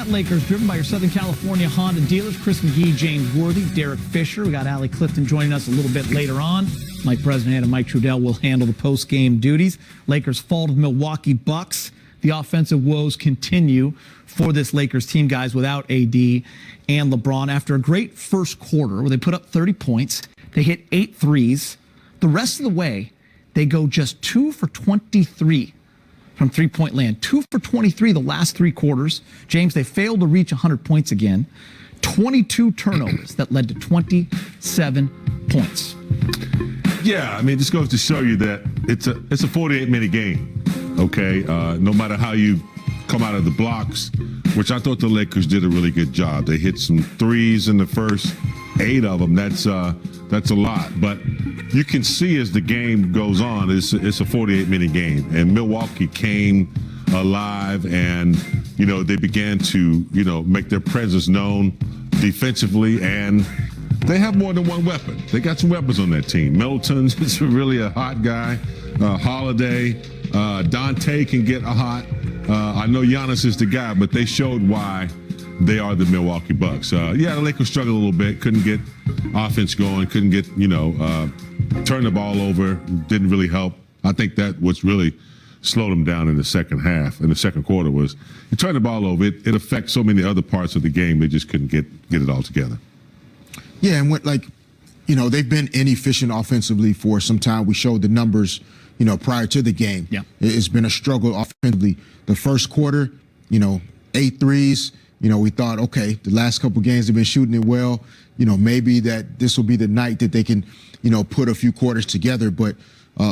Chat Lakers, driven by your Southern California Honda dealers, Chris McGee, James Worthy, Derek Fisher. We got Allie Clifton joining us a little bit later on. Mike Bresnahan and Mike Trudell will handle the post-game duties. Lakers fall to the Milwaukee Bucks. The offensive woes continue for this Lakers team, guys, without AD and LeBron. After a great first quarter where they put up 30 points, they hit 8 threes. The rest of the way, they go just 2 for 23 from three-point land. 2 for 23 the last 3 quarters. James, they failed to reach 100 points again. 22 turnovers that led to 27 points. Yeah, I mean, this goes to show you that it's a 48-minute game, okay? No matter how you come out of the blocks, which I thought the Lakers did a really good job. They hit some threes in the first 8 of them. That's a lot. But you can see as the game goes on, it's a 48-minute game. And Milwaukee came alive and, they began to, make their presence known defensively. And they have more than one weapon. They got some weapons on that team. Middleton is really a hot guy. Holiday, Dante can get a hot. I know Giannis is the guy, but they showed why they are the Milwaukee Bucks. The Lakers struggled a little bit. Couldn't get offense going. Couldn't get, turn the ball over. Didn't really help. I think that what's really slowed them down in the second half, in the second quarter, was you turn the ball over. It affects so many other parts of the game. They just couldn't get it all together. Yeah, and they've been inefficient offensively for some time. We showed the numbers, prior to the game. Yeah. It's been a struggle offensively. The first quarter, 8 threes. We thought, okay, the last couple games they've been shooting it well. Maybe that this will be the night that they can, put a few quarters together. But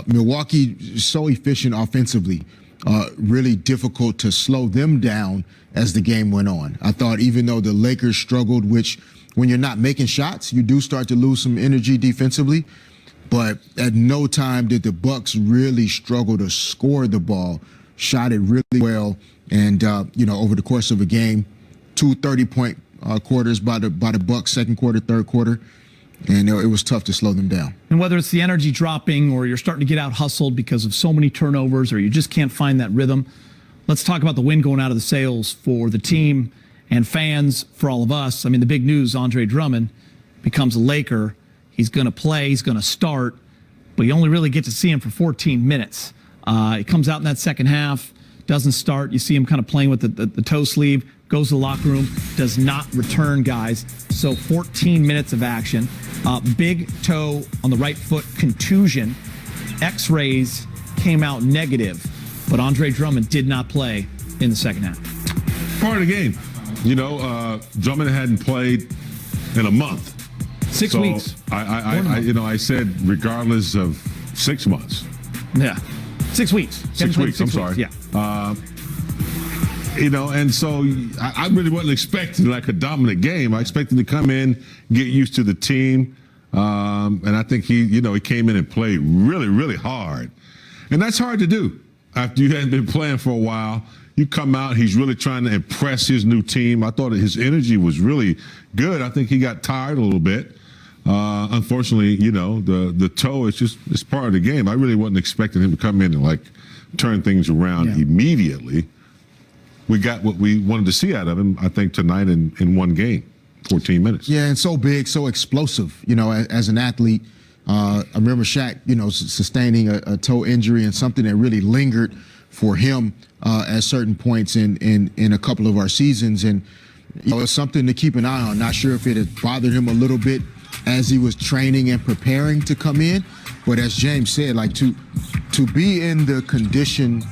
Milwaukee is so efficient offensively, really difficult to slow them down as the game went on. I thought even though the Lakers struggled, which when you're not making shots, you do start to lose some energy defensively. But at no time did the Bucks really struggle to score the ball. Shot it really well. And, over the course of a game, 2 30-point quarters by the Bucks, second quarter, third quarter. And it was tough to slow them down. And whether it's the energy dropping or you're starting to get out hustled because of so many turnovers or you just can't find that rhythm, let's talk about the wind going out of the sails for the team and fans, for all of us. I mean, the big news, Andre Drummond becomes a Laker. He's going to play. He's going to start. But you only really get to see him for 14 minutes. He comes out in that second half, doesn't start. You see him kind of playing with the toe sleeve, goes to the locker room, does not return, guys. So 14 minutes of action. Big toe on the right foot, contusion. X-rays came out negative. But Andre Drummond did not play in the second half. Part of the game. Drummond hadn't played in a month. 6 weeks. I said regardless of 6 months. Yeah. 6 weeks. 6 weeks, I'm sorry. Yeah. And so I really wasn't expecting like a dominant game. I expected to come in, get used to the team. And I think he came in and played really, really hard. And that's hard to do after you hadn't been playing for a while. You come out, he's really trying to impress his new team. I thought his energy was really good. I think he got tired a little bit. Unfortunately, the toe is it's part of the game. I really wasn't expecting him to come in and turn things around immediately. We got what we wanted to see out of him, I think, tonight in one game, 14 minutes. Yeah, and so big, so explosive, as an athlete. I remember Shaq, sustaining a toe injury and something that really lingered for him at certain points in a couple of our seasons. And, it's something to keep an eye on. Not sure if it had bothered him a little bit as he was training and preparing to come in. But as James said, to be in the condition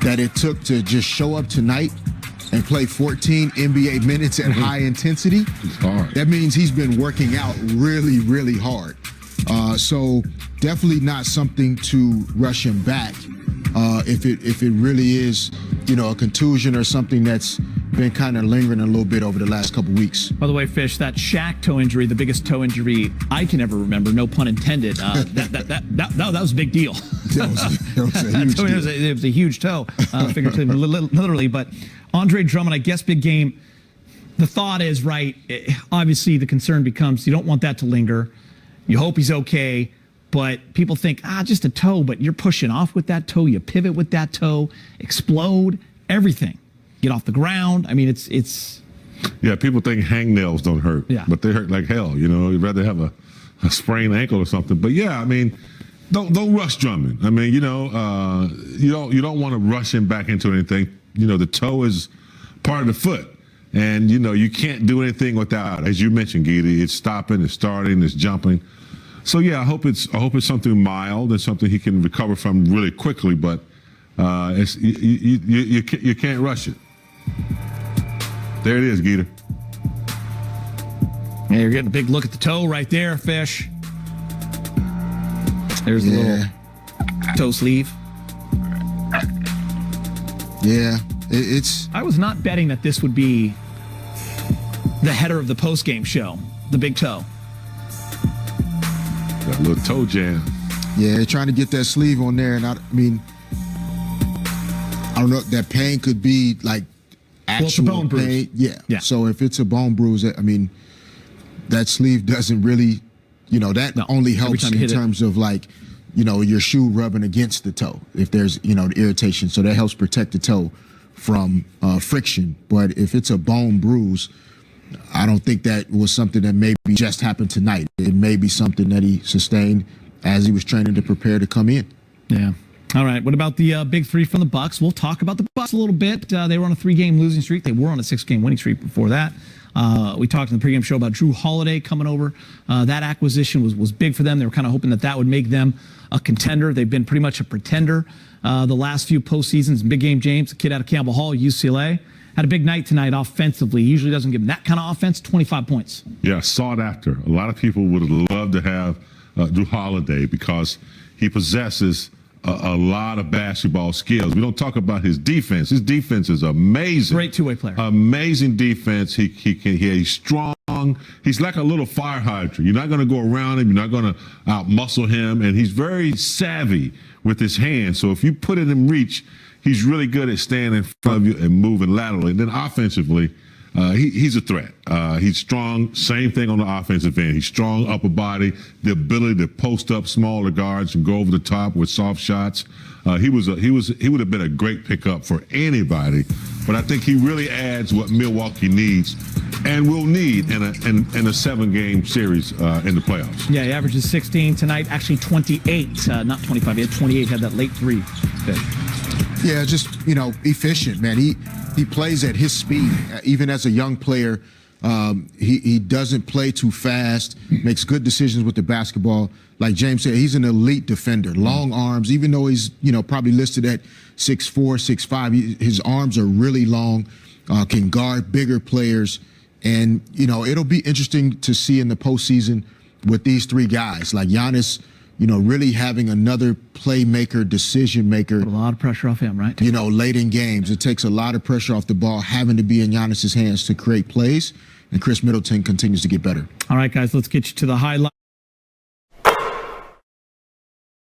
that it took to just show up tonight and play 14 NBA minutes at high intensity, it's hard. That means he's been working out really, really hard. So definitely not something to rush him back if it really is, a contusion or something that's been kind of lingering a little bit over the last couple weeks. By the way, Fish, that Shaq toe injury, the biggest toe injury I can ever remember, no pun intended, that was a big deal. It was a huge toe, figuratively, literally. But Andre Drummond, I guess, big game. The thought is, right, obviously the concern becomes you don't want that to linger. You hope he's okay. But people think, just a toe, but you're pushing off with that toe. You pivot with that toe, explode, everything. get off the ground. I mean, it's. Yeah, people think hangnails don't hurt, but they hurt like hell. You know, you'd rather have a sprained ankle or something. But yeah, I mean, don't rush Drummond. I mean, you don't want to rush him back into anything. You know, the toe is part of the foot, and you can't do anything without, as you mentioned, Gita. It's stopping, it's starting, it's jumping. So yeah, I hope it's something mild and something he can recover from really quickly. But you can't rush it. There it is, Gita. Yeah, you're getting a big look at the toe right there, Fish. There's a little toe sleeve. Yeah, it's. I was not betting that this would be the header of the postgame show, the big toe. Got a little toe jam. Yeah, trying to get that sleeve on there, and I mean, I don't know. That pain could be like actual bone bruise. pain. Yeah. So if it's a bone bruise, I mean, that sleeve doesn't really, that only helps in terms of like, your shoe rubbing against the toe. If there's, the irritation, so that helps protect the toe from friction. But if it's a bone bruise, I don't think that was something that maybe just happened tonight. It may be something that he sustained as he was training to prepare to come in. Yeah. All right. What about the big three from the Bucks? We'll talk about the Bucks a little bit. They were on a 3-game losing streak. They were on a 6-game winning streak before that. We talked in the pregame show about Drew Holiday coming over. That acquisition was big for them. They were kind of hoping that would make them a contender. They've been pretty much a pretender the last few postseasons. Big game James, a kid out of Campbell Hall, UCLA. Had a big night tonight offensively. He usually doesn't give him that kind of offense. 25 points. Yeah, sought after. A lot of people would have loved to have Drew Holiday because he possesses a lot of basketball skills. We don't talk about his defense. His defense is amazing. Great two-way player. Amazing defense. He's strong. He's like a little fire hydrant. You're not going to go around him. You're not going to out-muscle him. And he's very savvy with his hands. So if you put it in reach, he's really good at standing in front of you and moving laterally. And then offensively, he's a threat. He's strong. Same thing on the offensive end. He's strong upper body, the ability to post up smaller guards and go over the top with soft shots. He would have been a great pickup for anybody. But I think he really adds what Milwaukee needs and will need in a 7-game series in the playoffs. Yeah, he averages 16 tonight. Actually 28, not 25. He had 28. Had that late three. Okay. Yeah, just, efficient, man. He plays at his speed. Even as a young player, he doesn't play too fast, makes good decisions with the basketball. Like James said, he's an elite defender. Long arms, even though he's, probably listed at 6'4", 6'5", his arms are really long, can guard bigger players. And, it'll be interesting to see in the postseason with these three guys, like Giannis, really having another playmaker, decision maker. Put a lot of pressure off him, right? Late in games. It takes a lot of pressure off the ball, having to be in Giannis's hands to create plays. And Chris Middleton continues to get better. All right, guys, let's get you to the highlight.